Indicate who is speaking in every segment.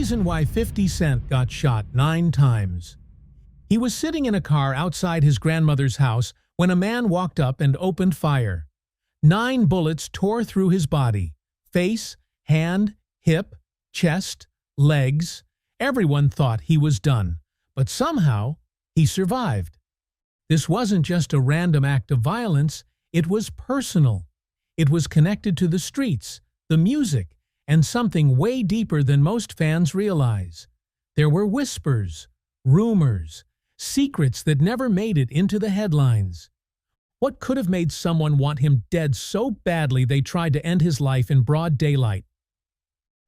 Speaker 1: reason why 50 Cent got shot 9 times. He was sitting in a car outside his grandmother's house when a man walked up and opened fire. 9 bullets tore through his body, face, hand, hip, chest, legs. Everyone thought he was done, but somehow he survived. This wasn't just a random act of violence, it was personal. It was connected to the streets, the music, and something way deeper than most fans realize. There were whispers, rumors, secrets that never made it into the headlines. What could have made someone want him dead so badly they tried to end his life in broad daylight?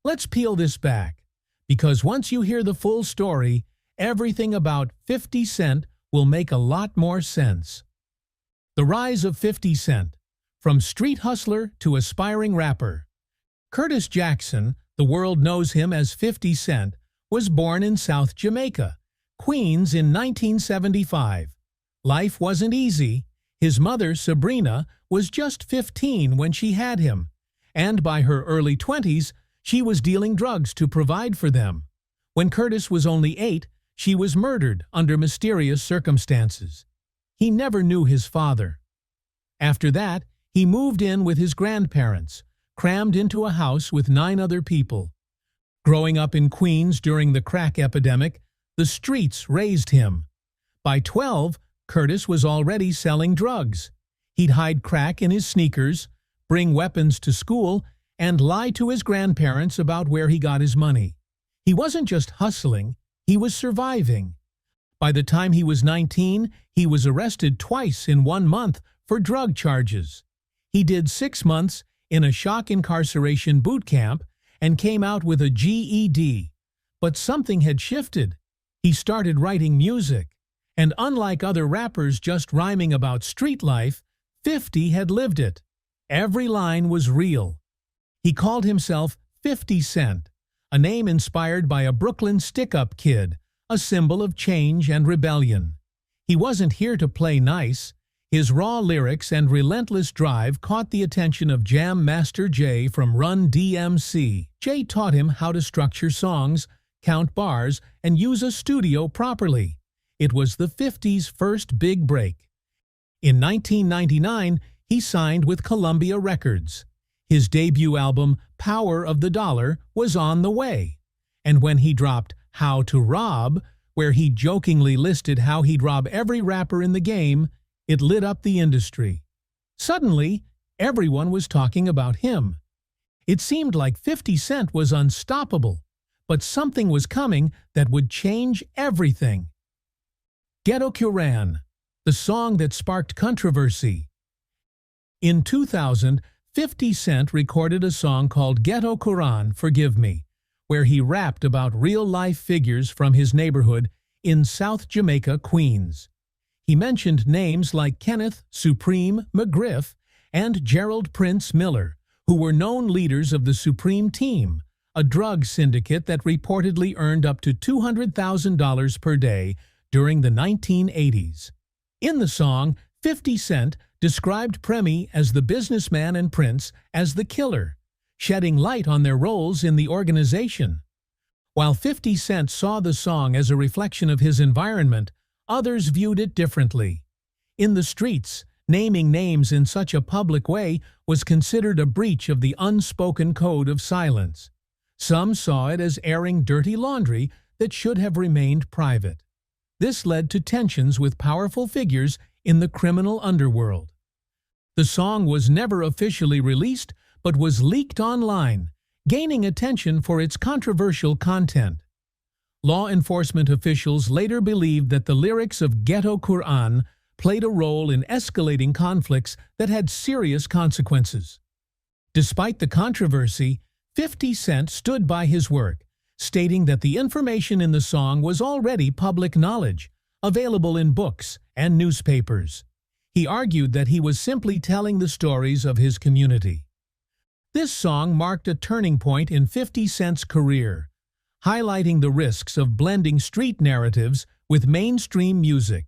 Speaker 1: Let's peel this back, because once you hear the full story, everything about 50 Cent will make a lot more sense. The rise of 50 Cent. From street hustler to aspiring rapper. Curtis Jackson, the world knows him as 50 Cent, was born in South Jamaica, Queens in 1975. Life wasn't easy. His mother, Sabrina, was just 15 when she had him, and by her early 20s, she was dealing drugs to provide for them. When Curtis was only 8, she was murdered under mysterious circumstances. He never knew his father. After that, he moved in with his grandparents, crammed into a house with 9 other people. Growing up in Queens during the crack epidemic, the streets raised him. By 12, Curtis was already selling drugs. He'd hide crack in his sneakers, bring weapons to school, and lie to his grandparents about where he got his money. He wasn't just hustling, he was surviving. By the time he was 19, he was arrested twice in 1 month for drug charges. He did 6 months in a shock incarceration boot camp and came out with a GED. But something had shifted. He started writing music. And unlike other rappers just rhyming about street life, 50 had lived it. Every line was real. He called himself 50 Cent, a name inspired by a Brooklyn stick-up kid, a symbol of change and rebellion. He wasn't here to play nice. His raw lyrics and relentless drive caught the attention of Jam Master Jay from Run DMC. Jay taught him how to structure songs, count bars, and use a studio properly. It was the 50's first big break. In 1999, he signed with Columbia Records. His debut album, Power of the Dollar, was on the way. And when he dropped How to Rob, where he jokingly listed how he'd rob every rapper in the game, it lit up the industry. Suddenly, everyone was talking about him. It seemed like 50 Cent was unstoppable, but something was coming that would change everything. Ghetto Qur'an, the song that sparked controversy. In 2000, 50 Cent recorded a song called Ghetto Qur'an, Forgive Me, where he rapped about real-life figures from his neighborhood in South Jamaica, Queens. He mentioned names like Kenneth, Supreme, McGriff, and Gerald Prince Miller, who were known leaders of the Supreme Team, a drug syndicate that reportedly earned up to $200,000 per day during the 1980s. In the song, 50 Cent described Premi as the businessman and Prince as the killer, shedding light on their roles in the organization. While 50 Cent saw the song as a reflection of his environment, others viewed it differently. In the streets, naming names in such a public way was considered a breach of the unspoken code of silence. Some saw it as airing dirty laundry that should have remained private. This led to tensions with powerful figures in the criminal underworld. The song was never officially released, but was leaked online, gaining attention for its controversial content. Law enforcement officials later believed that the lyrics of Ghetto Qur'an played a role in escalating conflicts that had serious consequences. Despite the controversy, 50 Cent stood by his work, stating that the information in the song was already public knowledge, available in books and newspapers. He argued that he was simply telling the stories of his community. This song marked a turning point in 50 Cent's career, highlighting the risks of blending street narratives with mainstream music.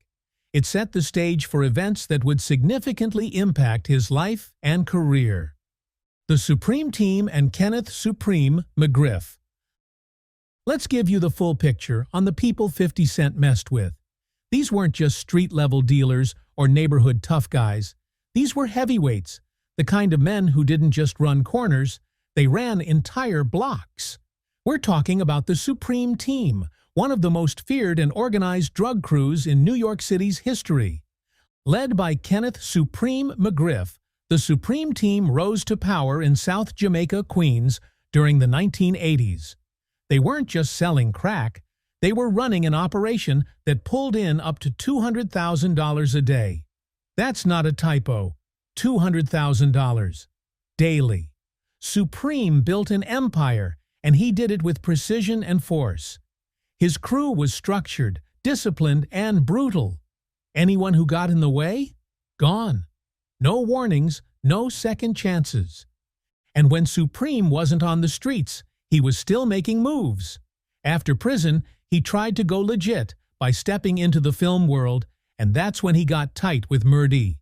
Speaker 1: It set the stage for events that would significantly impact his life and career. The Supreme Team and Kenneth Supreme McGriff. Let's give you the full picture on the people 50 Cent messed with. These weren't just street-level dealers or neighborhood tough guys. These were heavyweights, the kind of men who didn't just run corners, they ran entire blocks. We're talking about the Supreme Team, one of the most feared and organized drug crews in New York City's history. Led by Kenneth Supreme McGriff, the Supreme Team rose to power in South Jamaica, Queens during the 1980s. They weren't just selling crack, they were running an operation that pulled in up to $200,000 a day. That's not a typo. $200,000. Daily. Supreme built an empire, and he did it with precision and force. His crew was structured, disciplined, and brutal. Anyone who got in the way? Gone. No warnings, no second chances. And when Supreme wasn't on the streets, he was still making moves. After prison, he tried to go legit by stepping into the film world, and that's when he got tight with Murdy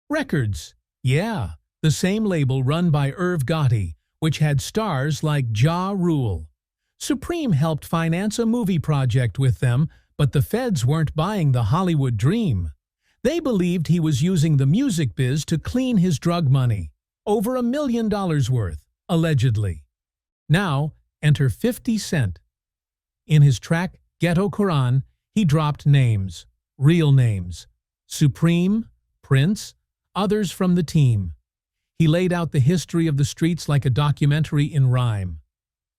Speaker 1: Records. Yeah, the same label run by Irv Gotti, which had stars like Ja Rule. Supreme helped finance a movie project with them, but the feds weren't buying the Hollywood dream. They believed he was using the music biz to clean his drug money. Over $1 million worth, allegedly. Now, enter 50 Cent. In his track, Ghetto Qur'an, he dropped names, real names. Supreme, Prince, others from the team. He laid out the history of the streets like a documentary in rhyme.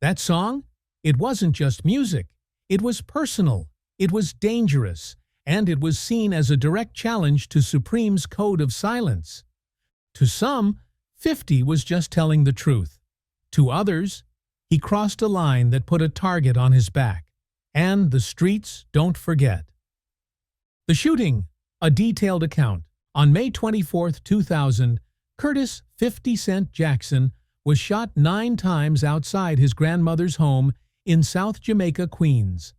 Speaker 1: That song? It wasn't just music. It was personal. It was dangerous. And it was seen as a direct challenge to Supreme's code of silence. To some, 50 was just telling the truth. To others, he crossed a line that put a target on his back. And the streets don't forget. The shooting, a detailed account. On May 24, 2000, Curtis 50 Cent Jackson was shot 9 times outside his grandmother's home in South Jamaica, Queens.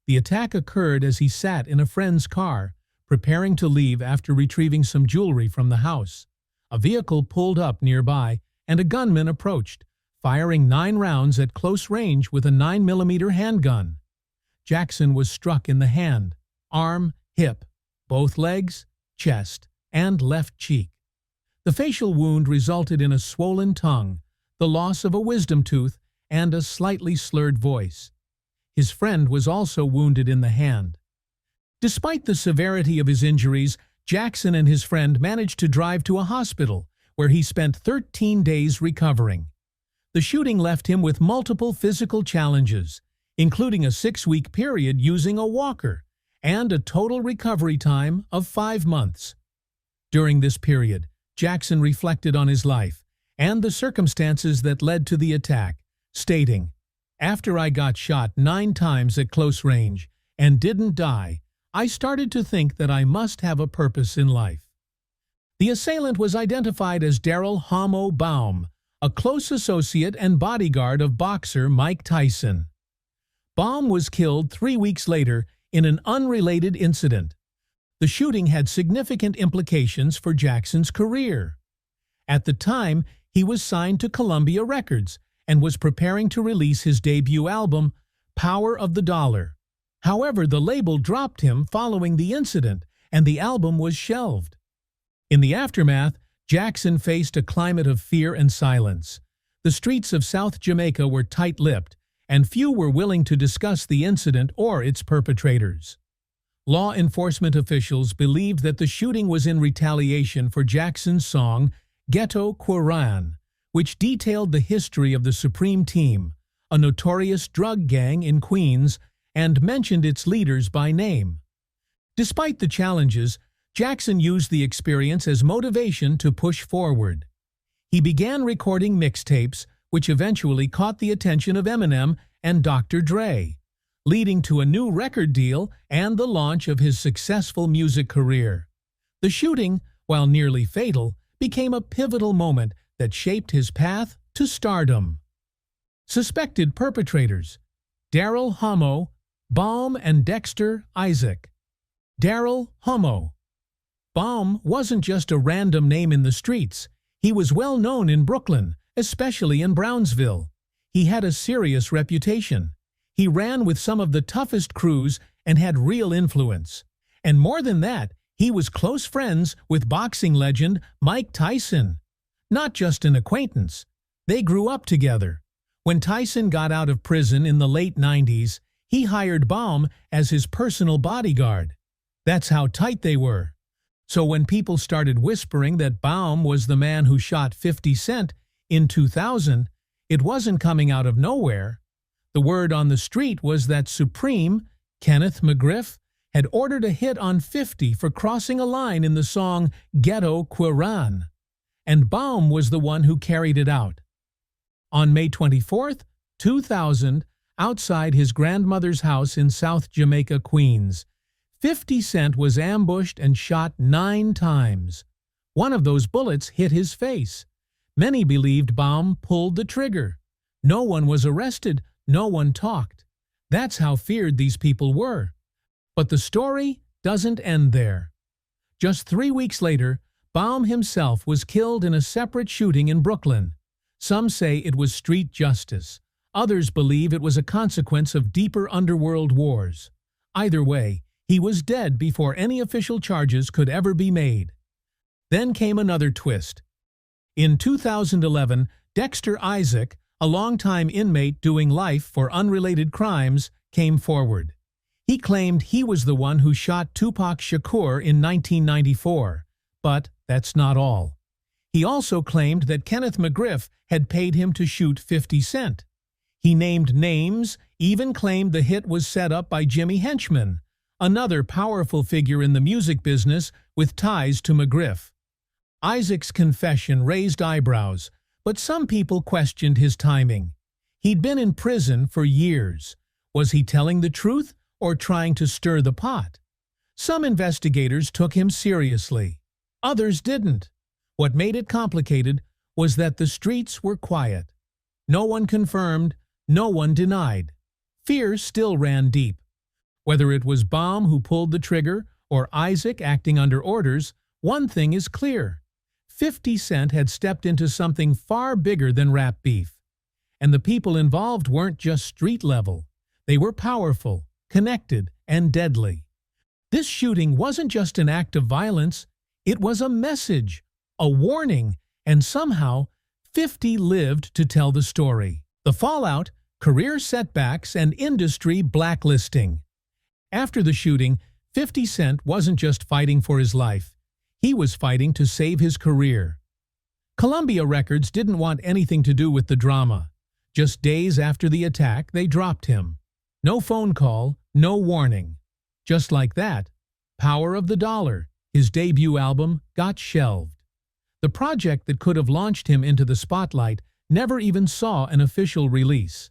Speaker 1: The attack occurred as he sat in a friend's car, preparing to leave after retrieving some jewelry from the house. A vehicle pulled up nearby, and a gunman approached, firing 9 rounds at close range with a 9mm handgun. Jackson was struck in the hand, arm, hip, both legs, chest, and left cheek. The facial wound resulted in a swollen tongue, the loss of a wisdom tooth, and a slightly slurred voice. His friend was also wounded in the hand. Despite the severity of his injuries, Jackson and his friend managed to drive to a hospital, where he spent 13 days recovering. The shooting left him with multiple physical challenges, including a 6-week period using a walker, and a total recovery time of 5 months. During this period, Jackson reflected on his life and the circumstances that led to the attack, stating, "After I got shot 9 times at close range and didn't die, I started to think that I must have a purpose in life." The assailant was identified as Daryl "Homo" Baum, a close associate and bodyguard of boxer Mike Tyson. Baum was killed 3 weeks later in an unrelated incident. The shooting had significant implications for Jackson's career. At the time, he was signed to Columbia Records and was preparing to release his debut album, Power of the Dollar. However, the label dropped him following the incident, and the album was shelved. In the aftermath, Jackson faced a climate of fear and silence. The streets of South Jamaica were tight-lipped, and few were willing to discuss the incident or its perpetrators. Law enforcement officials believed that the shooting was in retaliation for Jackson's song, Ghetto Qur'an, which detailed the history of the Supreme Team, a notorious drug gang in Queens, and mentioned its leaders by name. Despite the challenges, Jackson used the experience as motivation to push forward. He began recording mixtapes, which eventually caught the attention of Eminem and Dr. Dre, leading to a new record deal and the launch of his successful music career. The shooting, while nearly fatal, became a pivotal moment that shaped his path to stardom. Suspected perpetrators: Daryl "Homo" Baum and Dexter Isaac. Daryl "Homo" Baum wasn't just a random name in the streets. He was well known in Brooklyn, especially in Brownsville. He had a serious reputation. He ran with some of the toughest crews and had real influence. And more than that, he was close friends with boxing legend Mike Tyson. Not just an acquaintance. They grew up together. When Tyson got out of prison in the late 90s, he hired Baum as his personal bodyguard. That's how tight they were. So when people started whispering that Baum was the man who shot 50 Cent in 2000, it wasn't coming out of nowhere. The word on the street was that Supreme, Kenneth McGriff, had ordered a hit on 50 for crossing a line in the song Ghetto Qur'an. And Baum was the one who carried it out. On May 24, 2000, outside his grandmother's house in South Jamaica, Queens, 50 Cent was ambushed and shot 9 times. One of those bullets hit his face. Many believed Baum pulled the trigger. No one was arrested, no one talked. That's how feared these people were. But the story doesn't end there. Just 3 weeks later, Baum himself was killed in a separate shooting in Brooklyn. Some say it was street justice. Others believe it was a consequence of deeper underworld wars. Either way, he was dead before any official charges could ever be made. Then came another twist. In 2011, Dexter Isaac, a longtime inmate doing life for unrelated crimes, came forward. He claimed he was the one who shot Tupac Shakur in 1994. But that's not all. He also claimed that Kenneth McGriff had paid him to shoot 50 Cent. He named names, even claimed the hit was set up by Jimmy Henchman, another powerful figure in the music business with ties to McGriff. Isaac's confession raised eyebrows, but some people questioned his timing. He'd been in prison for years. Was he telling the truth or trying to stir the pot? Some investigators took him seriously. Others didn't. What made it complicated was that the streets were quiet. No one confirmed, no one denied. Fear still ran deep. Whether it was Baum who pulled the trigger or Isaac acting under orders, one thing is clear. 50 Cent had stepped into something far bigger than rap beef. And the people involved weren't just street level. They were powerful, connected, and deadly. This shooting wasn't just an act of violence. It was a message, a warning, and somehow 50 lived to tell the story. The fallout, career setbacks, and industry blacklisting. After the shooting, 50 Cent wasn't just fighting for his life. He was fighting to save his career. Columbia Records didn't want anything to do with the drama. Just days after the attack, they dropped him. No phone call, no warning. Just like that, Power of the Dollar, his debut album, got shelved. The project that could have launched him into the spotlight never even saw an official release.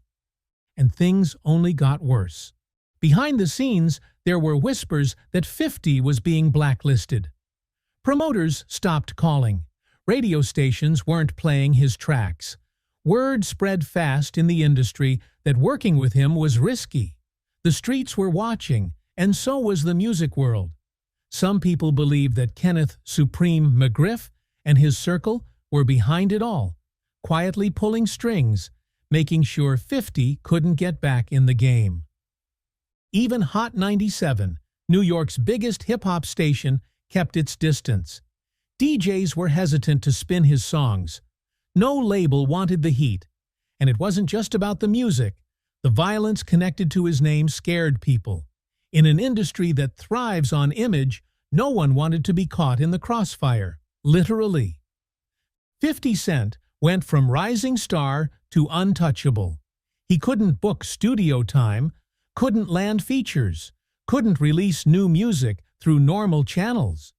Speaker 1: And things only got worse. Behind the scenes, there were whispers that 50 was being blacklisted. Promoters stopped calling. Radio stations weren't playing his tracks. Word spread fast in the industry that working with him was risky. The streets were watching, and so was the music world. Some people believed that Kenneth Supreme McGriff and his circle were behind it all, quietly pulling strings, making sure 50 couldn't get back in the game. Even Hot 97, New York's biggest hip-hop station, kept its distance. DJs were hesitant to spin his songs. No label wanted the heat. And it wasn't just about the music. The violence connected to his name scared people. In an industry that thrives on image, no one wanted to be caught in the crossfire, literally. 50 Cent went from rising star to untouchable. He couldn't book studio time, couldn't land features, couldn't release new music through normal channels.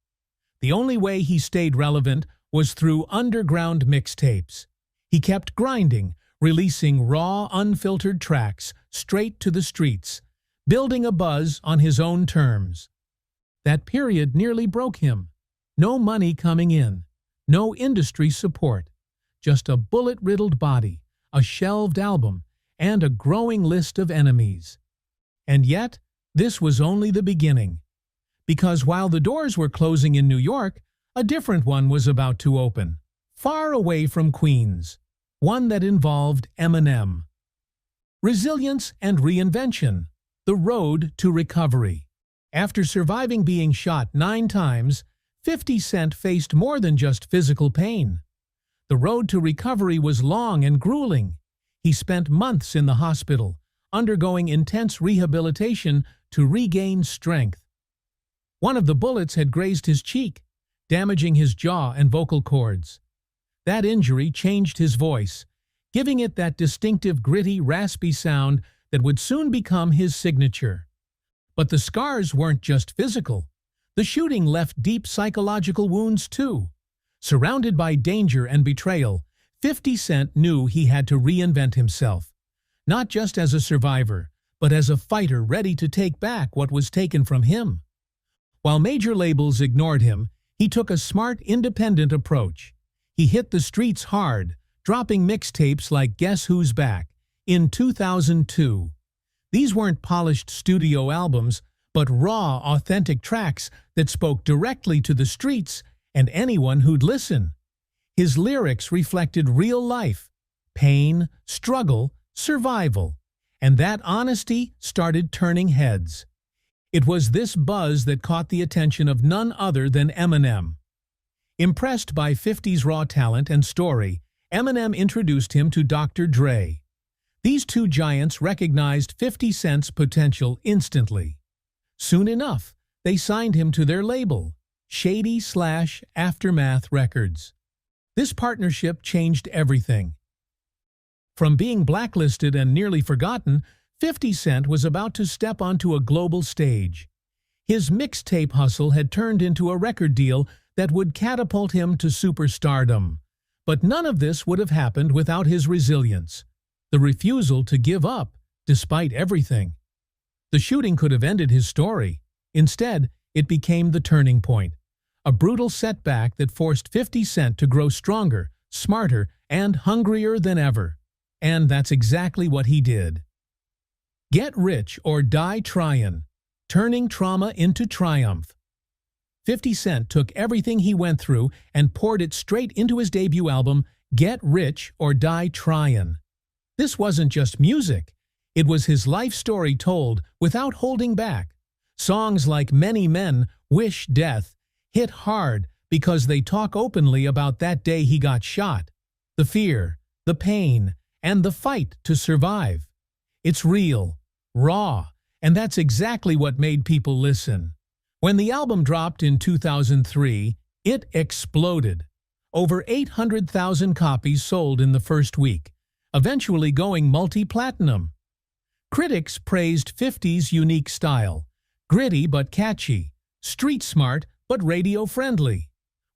Speaker 1: The only way he stayed relevant was through underground mixtapes. He kept grinding, releasing raw, unfiltered tracks straight to the streets, building a buzz on his own terms. That period nearly broke him. No money coming in, no industry support, just a bullet-riddled body, a shelved album, and a growing list of enemies. And yet, this was only the beginning. Because while the doors were closing in New York, a different one was about to open, far away from Queens, one that involved Eminem. Resilience and Reinvention, The Road to Recovery. After surviving being shot 9 times, 50 Cent faced more than just physical pain. The road to recovery was long and grueling. He spent months in the hospital, undergoing intense rehabilitation to regain strength. One of the bullets had grazed his cheek, damaging his jaw and vocal cords. That injury changed his voice, giving it that distinctive gritty, raspy sound that would soon become his signature. But the scars weren't just physical. The shooting left deep psychological wounds too. Surrounded by danger and betrayal, 50 Cent knew he had to reinvent himself, not just as a survivor, but as a fighter ready to take back what was taken from him. While major labels ignored him, he took a smart, independent approach. He hit the streets hard, dropping mixtapes like Guess Who's Back in 2002. These weren't polished studio albums, but raw, authentic tracks that spoke directly to the streets and anyone who'd listen. His lyrics reflected real life, pain, struggle, survival, and that honesty started turning heads. It was this buzz that caught the attention of none other than Eminem. Impressed by 50's raw talent and story, Eminem introduced him to Dr. Dre. These two giants recognized 50 Cent's potential instantly. Soon enough, they signed him to their label, Shady/Aftermath Records. This partnership changed everything. From being blacklisted and nearly forgotten, 50 Cent was about to step onto a global stage. His mixtape hustle had turned into a record deal that would catapult him to superstardom. But none of this would have happened without his resilience, the refusal to give up, despite everything. The shooting could have ended his story. Instead, it became the turning point, a brutal setback that forced 50 Cent to grow stronger, smarter, and hungrier than ever. And that's exactly what he did. Get Rich or Die Tryin', Turning Trauma into Triumph. 50 Cent took everything he went through and poured it straight into his debut album, Get Rich or Die Tryin'. This wasn't just music. It was his life story told without holding back. Songs like Many Men, Wish Death hit hard because they talk openly about that day he got shot, the fear, the pain, and the fight to survive. It's real, raw, and that's exactly what made people listen. When the album dropped in 2003, it exploded. Over 800,000 copies sold in the first week, eventually going multi-platinum. Critics praised 50's unique style, gritty but catchy, street-smart but radio-friendly.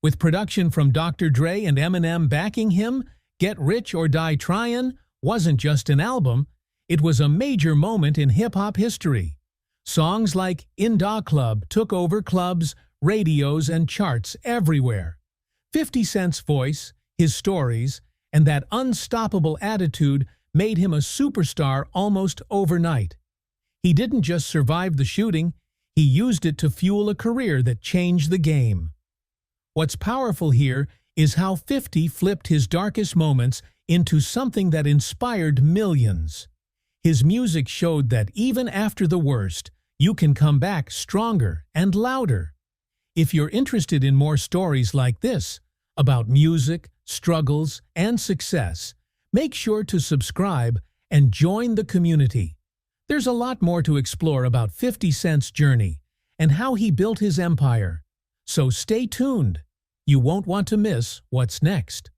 Speaker 1: With production from Dr. Dre and Eminem backing him, Get Rich or Die Tryin' wasn't just an album, it was a major moment in hip-hop history. Songs like In Da Club took over clubs, radios, and charts everywhere. 50 Cent's voice, his stories, and that unstoppable attitude made him a superstar almost overnight. He didn't just survive the shooting, he used it to fuel a career that changed the game. What's powerful here is how 50 flipped his darkest moments into something that inspired millions. His music showed that even after the worst, you can come back stronger and louder. If you're interested in more stories like this, about music, struggles, and success, make sure to subscribe and join the community. There's a lot more to explore about 50 Cent's journey and how he built his empire. So stay tuned. You won't want to miss what's next.